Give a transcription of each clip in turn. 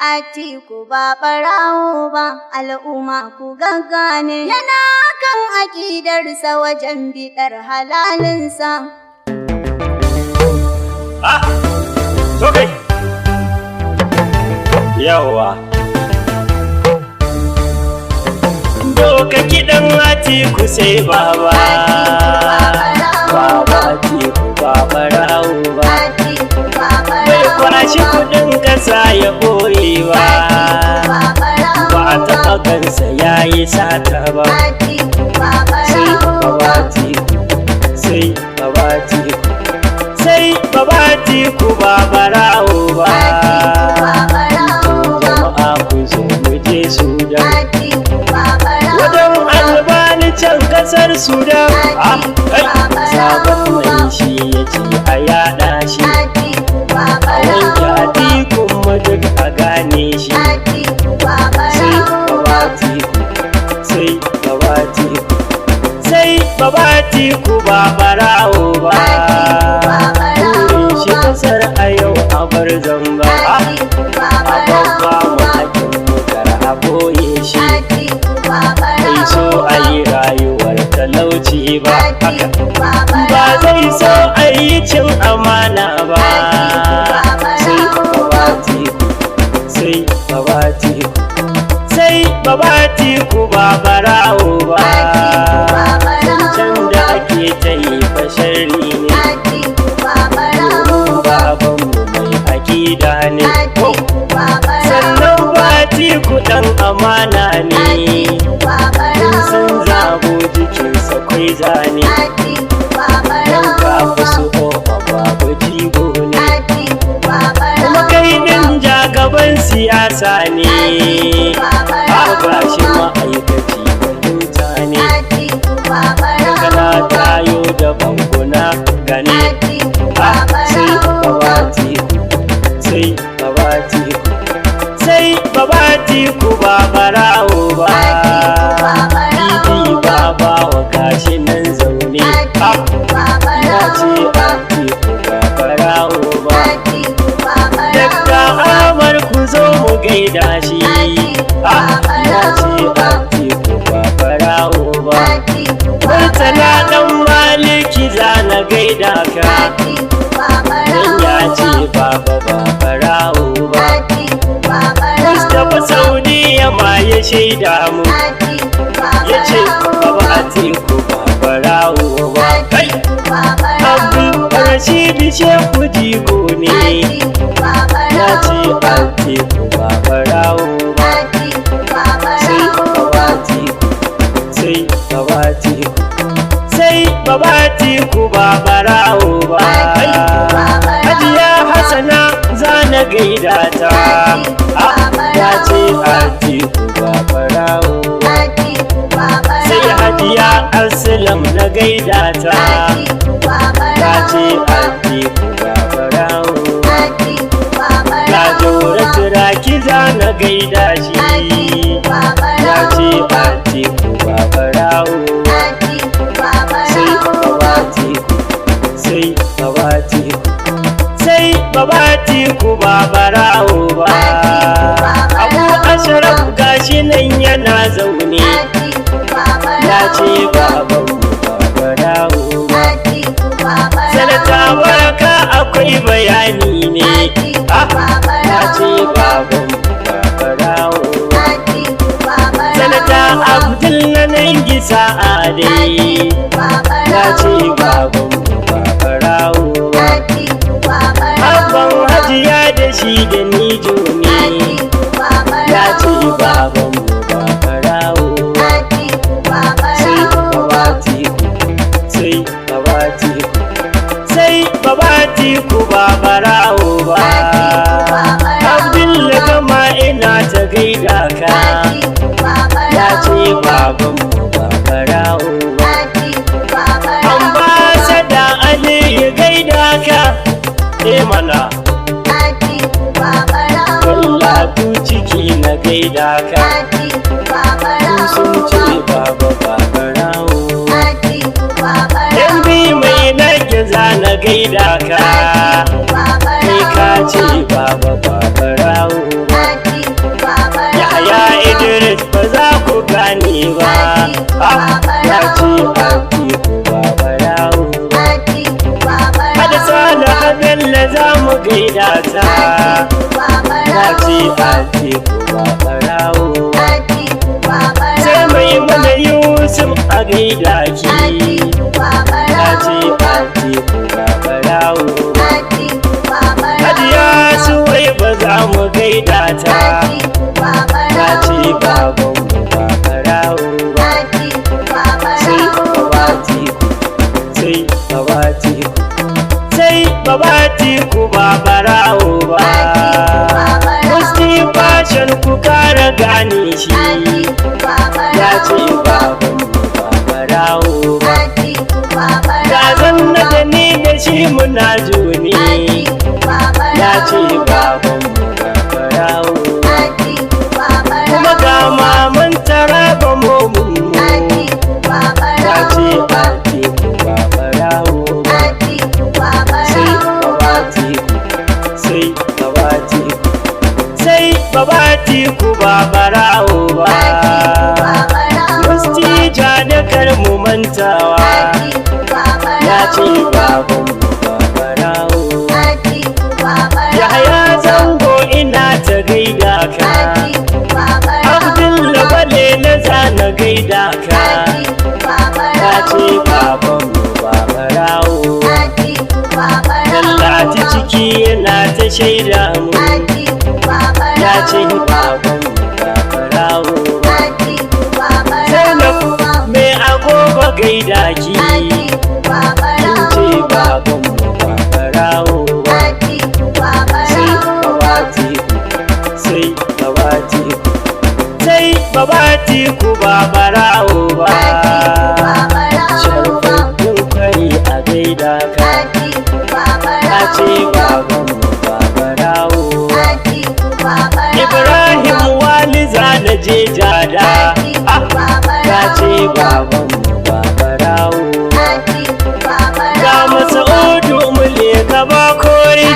Atiku ba ɓarawo ba, al'umma ku gaggane. Yana kan aƙidarsa wajen biɗar halalinsa. So kai! Yawa! Doka kiɗan Atiku sai baba. Baba Atiku ba ɓarawo ba. Bai kwashi kuɗin ƙasa ya ɓoye ba. Ba a taɓa gansa ya yi sata ba. Sai baba Atiku, sai baba Atiku, sai baba Atiku ba ɓarawo ba. Jama'a ku zo mu je Sudan. Wajen Albani can ƙasar Sudan. Sabon mai shi ya ce a yaɗa shi. A wanke Atiku mu duk a gane shi. Sai baba Atiku, sai baba Atiku, sai baba Atiku ba ɓarawo ba. Burin shi ƙasar a yau a bar zamba. A babba mu hakin mu kar a boye shi. Bai so a yi rayuwar talauci ba haka. Ba zai so a yi cin amana ba. Sai baba Atiku, sai baba Atiku, sai baba Atiku ba ɓarawo ba. Can da ake ta yi fa sharri ne. Domin babanmu mai aƙida ne. Sannan ba Atiku ɗan amana ne. Sun zabo jikinsa kwai zane. Yan kafa su ƙofa babu jigo ne. Kuma kai ɗin jagaban siyasa ne. Ba shi ma'aikaci fahimta ne. Kana tayo da bankuna gane. Sai baba Atiku, sai baba Atiku, sai baba Atiku ba ɓarawo ba. Didi baba wa gashi nan zaune. Ya ce Atiku ba ɓarawo ba. Dakta Ahmad ku zo mu gaida shi. Ya ce Atiku ba ɓarawo ba. Murtala ɗan Maliki za na gaida ka. Dan ya ce baba ba ɓarawo ba. Mustapha Saudiya ma ya shaida mu. Ya ce baba Atiku ba ɓarawo ba. Abdul Rashid Shehu jigo ne. Ya ce Atiku ba ɓarawo ba. Sai baba Atiku, sai baba Atiku, sai baba Atiku ba ɓarawo ba. Hajiya Hassana za na gaida ta. Ya ce Atiku ba ɓarawo ba. Sai Hajiya Aslam na gaida ta. Ya ce Atiku ba ɓarawo ba. Ga Jora Turaki za na gaida shi. Ya ce Atiku ba ɓarawo ba. Sai baba Atiku, sai baba Atiku, sai baba Atiku ba ɓarawo ba. Abu Ashraf gashi nan yana zaune. Ya ce babanmu ba ɓarawo ba. Sanata Baraka akwai bayani ne. Ya ce babanmu ba ɓarawo ba. Sanata Abdul Nangi Sa'adai. Ya ce babanmu ba ɓarawo ba. Abban Hajiya da shi da Nijo ne. Ya ce babanmu ba ɓarawo ba. Sai baba Atiku, sai baba Atiku, sai baba Atiku ba ɓarawo ba. Abdul Gama ina ta gaida ka. Ya ce babanmu ba ɓarawo ba. Ambasada Ali ya gaida ka. Mana Wallatu ciki na gaida ka. Sun ce baba ba ɓarawo. Yan bi mai nage za na gaida ka. Kai ka ce baba ba ɓarawo ba. ta na ce Atiku ba barawo ba. Sai mai mana Yusuf a gaida ki na ce Atiku ba barawo ba. Hajiya Suwai ba za mu gaida ta na ce babanmu ba barawo ba. Sai baba Atiku, sai baba Atiku, sai baba Atiku ba barawo ba. Musti fashion ku kara gane shi ya ce babanmu ba barawo ba. Ya zanna da ni da shi muna juni ya ce babanmu ba barawo ba. Kuma ga maman Taraba momunmu ya ce Atiku ba barawo ba. Sai baba Atiku, sai baba Atiku, sai baba Atiku ba barawo ba. Musti ja da kar mu mantawa ya ce babanmu ba barawo. Yahaya Zango ina ta gaida ka, Abdullahi Bale na zana gaida ka ya ce babanmu ba barawo. Dallati ciki yana ta shaida mu ya ce babanmu ba barawo. Zainab mai agogo gaida ki kin ce babanmu ba barawo ba. Sai baba Atiku, sai baba Atiku, sai baba Atiku ba barawo ba. Sharfaffin kwari a gaida ka ya ce babanmu ba barawo ba. Ibrahim Waliza na je jada ya ce babanmu ba barawo ba. Ga Masa'udu mule gaba kori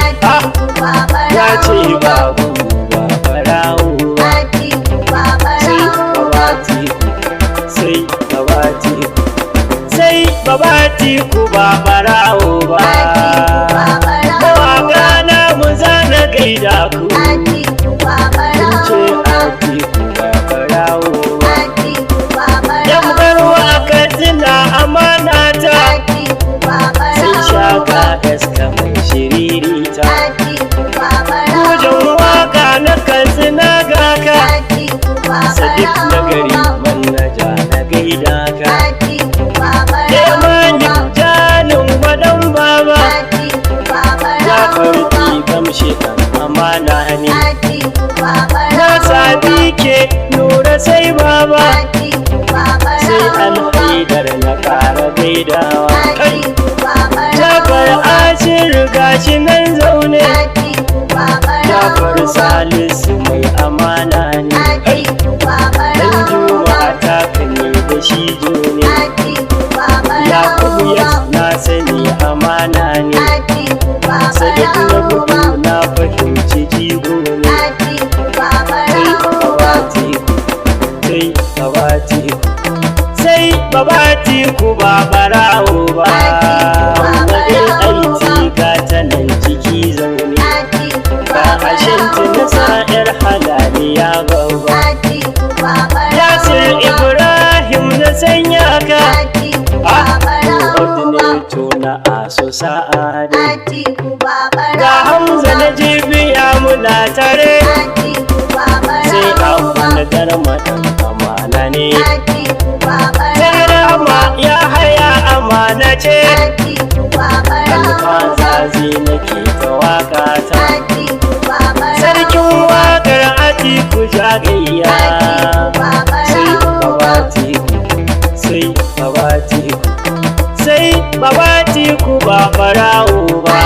ya ce babanmu ba barawo ba. Sai baba Atiku, sai baba Atiku, sai baba Atiku ba barawo ba. Mawaƙa na mu zana gaida ku kun ce Atiku ba barawo ba. Yan barwa a Katsina amana ta sai shaka iska mai shiririta. Kujan waka na Katsina ga ka Sadiq na gari manaja na gaida ka. Malik jalin gwadon baba ya farki gamshe kan amana ne. Na sabi ke nura sai baba sai alhaidar na ƙara gaidawa. Jafar Ashir gashi nan zaune Jafar Salisu mai amana ne. Dan Juma'a ta kane da shi jone Yakubu ya na sani amana ne. Sadiq na gudu na fahimci jigo ne. Sai baba Atiku, sai baba Atiku, sai baba Atiku ba barawo ba. Wani aiti ga ta nan ciki zaune ba a shinti na sa'ir halaliya gaba. Yasir Ibrahim na sanya ka ordinator na aso sa'ada. Ga Hamza na jibiya muna tare sai amfani garma ɗan amana ne. Sai Rama ya haya amana ce alfazazi nake ta waka ta. Sarkin wakar Atiku jagayya sai baba Atiku, sai baba Atiku, sai baba Atiku ba barawo ba.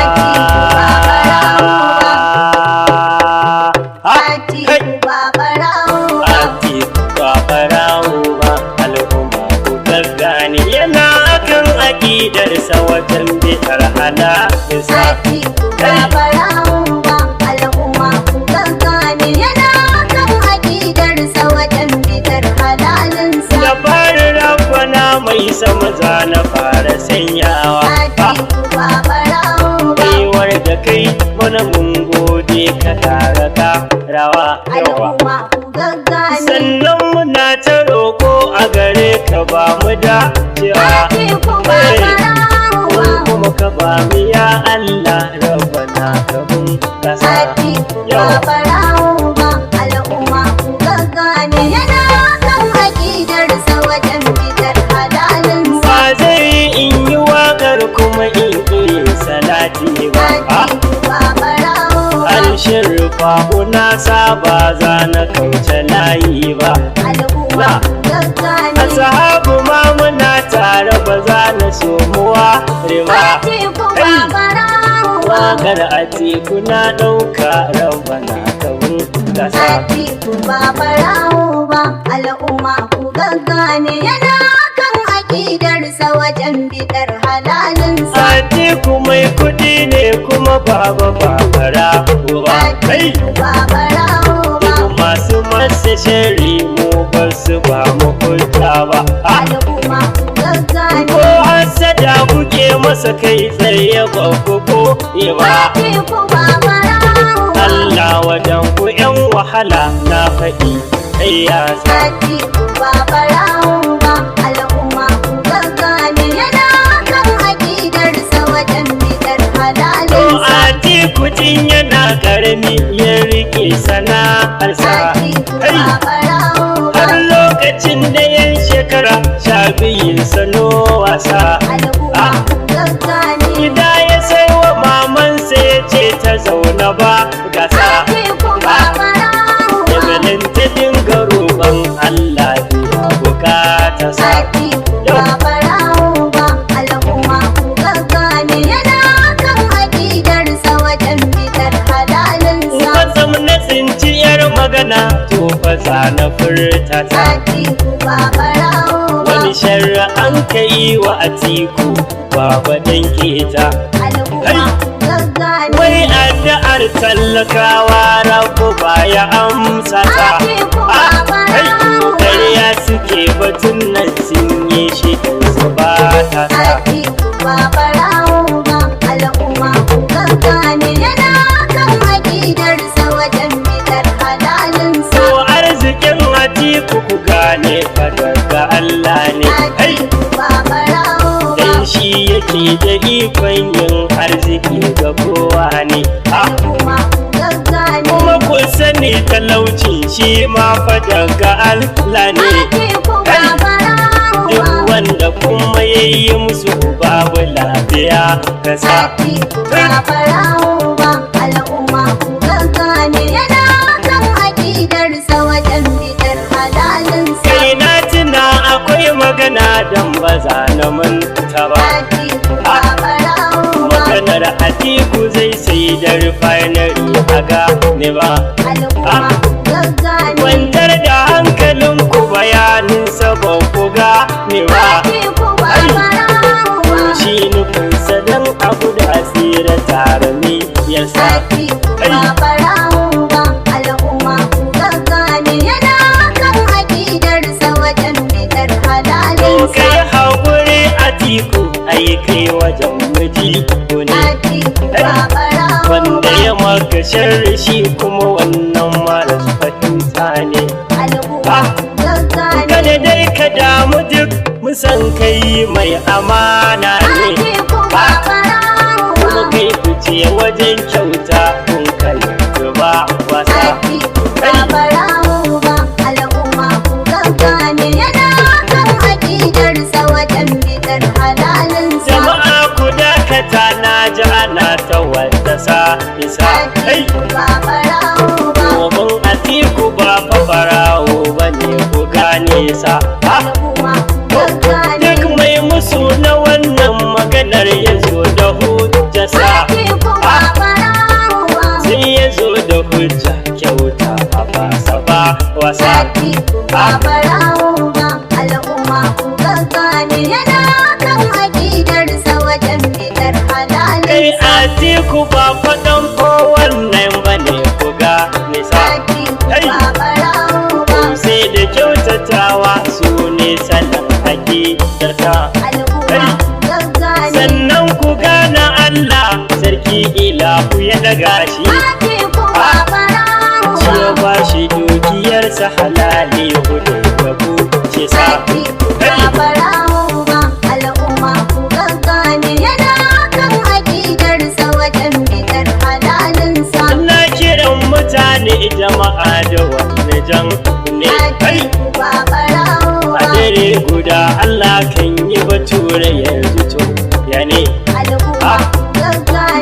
Atiku ba barawo ba. Al'umma ku gaggane yana kan aƙidarsa wajen bitar halalisa. Mai sama za na fara sanyawa baiwar da kai mana mun rawa yawa. al'umma ku gaggane. Sannan muna ta roƙo a gare ka ba mu da cewa Atiku Babarawa, kuma ka ba mu ya Allah rabbana ka bun kasa Atiku yawa. Babarawa, al'umma ku gaggane. Yana kan aƙidarsa wajen fitar halalinsa. Ba zai in yi waƙar kuma in yi salati ba. Atiku Babarawa, Harshen rufa na saba za na kauce layi ba. al'umma ku gaggane. Ashabu ma muna tare ba za na so muwa riba. Atiku Babarawa, Waƙar Atiku na ɗauka rabbana ka bun kasa. Atiku Babarawa, al'umma ku gaggane. Yana kan aƙidarsa wajen bidar halalinsa. Atiku mai kuɗi ne kuma baba babara uba. Kai Atiku Babarawa, duk masu masa shari mu ba su ba mu hujja ba. al'umma ku gaggane. Ko hasada kuke masa kai tsaye ba ku ko ba. Atiku Babarawa, Allah wajen ku yan wahala na faɗi kai ya sa. Atiku Babarawa, al'umma ku gaggane. Yana kan aƙidarsa wajen bidar To halalinsa. Atiku tun yana ƙarami ya rike sana'arsa. Atiku Kai Babarawa, har lokacin da yan shekara 12 sano wasa. al'umma ku gaggane. Gida ya sai wa mamansa ya ce ta zauna ba gasa. Atiku Babarawa, Daga nan ta dinga roƙon Allah biya bukata sa. Atiku Babarawa, al'umma ku gaggane. Yana kan aƙidarsa wajen bidar halalinsa. Kwatsam na tsinci yar magana to fa za na furta ta. Atiku Babarawa, Wani sharra an kai wa Atiku baba dan keta. al'umma ku gaggane. Wai addu'ar talakawa rabu baya amsa ta. Atiku Kai Babarawa, ƙarya suke batun nan sun yi shi su ba ta sa. Atiku Babarawa, al'umma ku gaggane. Yana kan aƙidarsa wajen bidar halalinsa. To arzikin Atiku ku gane fa daga Allah ne. Kai Atiku Babarawa, dan shi yake da ikon yin arziki ga kowa ne. al'umma ku gaggane. Kuma ku sani talauci shi ma fa daga Allah ne. Atiku Duk Babarawa, wanda kuma ya yi musu babu lafiya ka sa. Atiku Babarawa, al'umma ku gaggane. Yana kan aƙidarsa wajen bidar halalinsa. Kai na tuna akwai magana don ba za na manta ba. Atiku Babarawa, Maganar Atiku zai sai da refinery a gane ba. al'umma ku gaggane. Kwantar da hankalinku bayanin sabon ku gane ba. Atiku Babarawa, Shi nufinsa don abu da asira tare ne ya sa. Atiku Babarawa, al'umma ku gaggane. Yana kan aƙidarsa wajen bidar To halalinsa. kai haƙuri Atiku ai kai wajen miji ne. Atiku Babarawa, Wanda ya maka sharri shi kuma wannan maras fahimta ne. al'umma ku gaggane. Kada dai ka damu duk musan kai mai amana ne. Atiku Kuma Babarawa, kai fice wajen kyauta kun kai ba wasa. Atiku Babarawa, al'umma ku gaggane. Yana kan aƙidarsa wajen bidar halalinsa. Jama'a ku dakata na ji ana ta wata sa isa. Kai Atiku Babarawa, domin Atiku ba fa farawo ba ne ku gane sa. al'umma ku gaggane. Duk mai musu na wannan maganar ya zo da hujjasa. Atiku Babarawa, Sai ya zo da hujja kyauta a basa ba wasa. Atiku Babarawa, al'umma ku gaggane. Yana kan aƙidarsa wajen bidar Kai halalinsa. Atiku ba faɗan ko wannan ba ne ku gane sa. Atiku Hey! Babarawa, Sai da kyautatawa su ne salon hakikarta. al'umma ku gaggane. Sannan ku gane Allah sarki ilahu ya daga shi. Atiku Babarawa, jama'a da wani jan ne kai a dare guda Allah kan yi bature yanzu to ya ne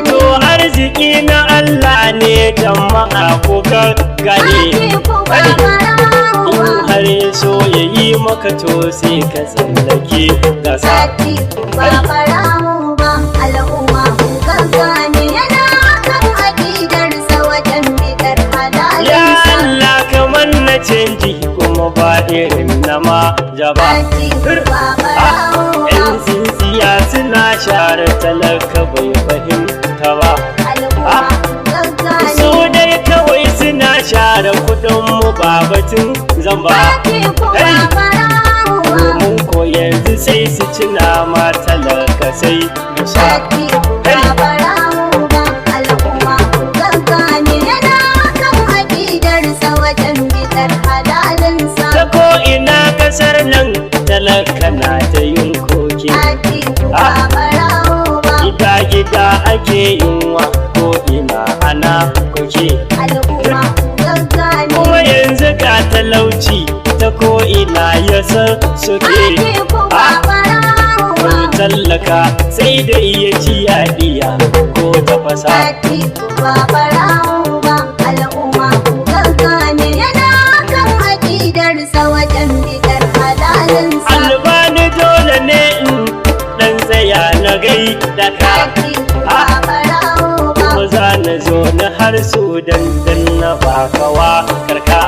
to arziki na Allah ne jama'a ko ka gane in har ya so ya yi maka to sai ka tsallake gasa ya Allah kamar na canji kuma ba irin na ma jaba yan tsintsiya suna share talaka bai fahimta ba su dai kawai suna share kudin mu ba batun zamba domin ko yanzu sai su ci nama talaka sai mu sha ta ko ina kasar nan talaka na ta yin koke gida ake yunwa ko ina ana koke kuma yanzu ga talauci ta ko ina ya soke ko tallaka sai da iya ci yadiya ko tafasa albani dole ne in dan tsaya na gai da ka kuma za na zo na har su dandan na bakawa karka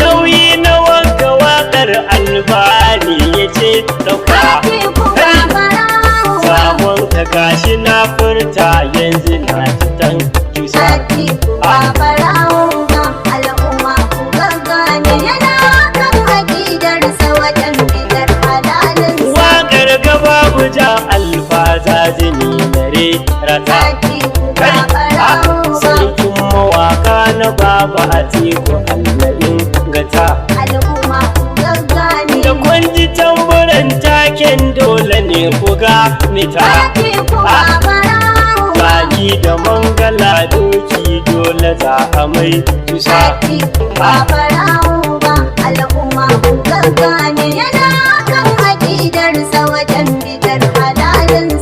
nauyi na wanka wakar albani ya ce dauka sabon ka gashi na furta yanzu na titan jusa ja alfaza jini nare rata sarkin mawaka na baba a teku allahin gata da kwanji tamburan taken dole ne kuga nita baki da mangala doki dole za a mai tusa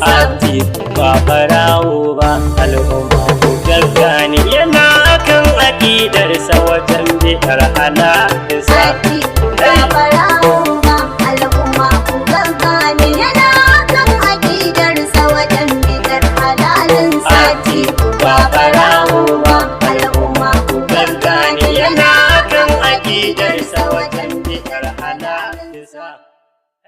Ati ba farawo ba al'umma ku gaggane yana kan aƙidarsa wajen bidar halalinsa. Ati ba farawo ba al'umma ku gaggane yana kan aƙidarsa wajen bidar halalinsa. Ati ba farawo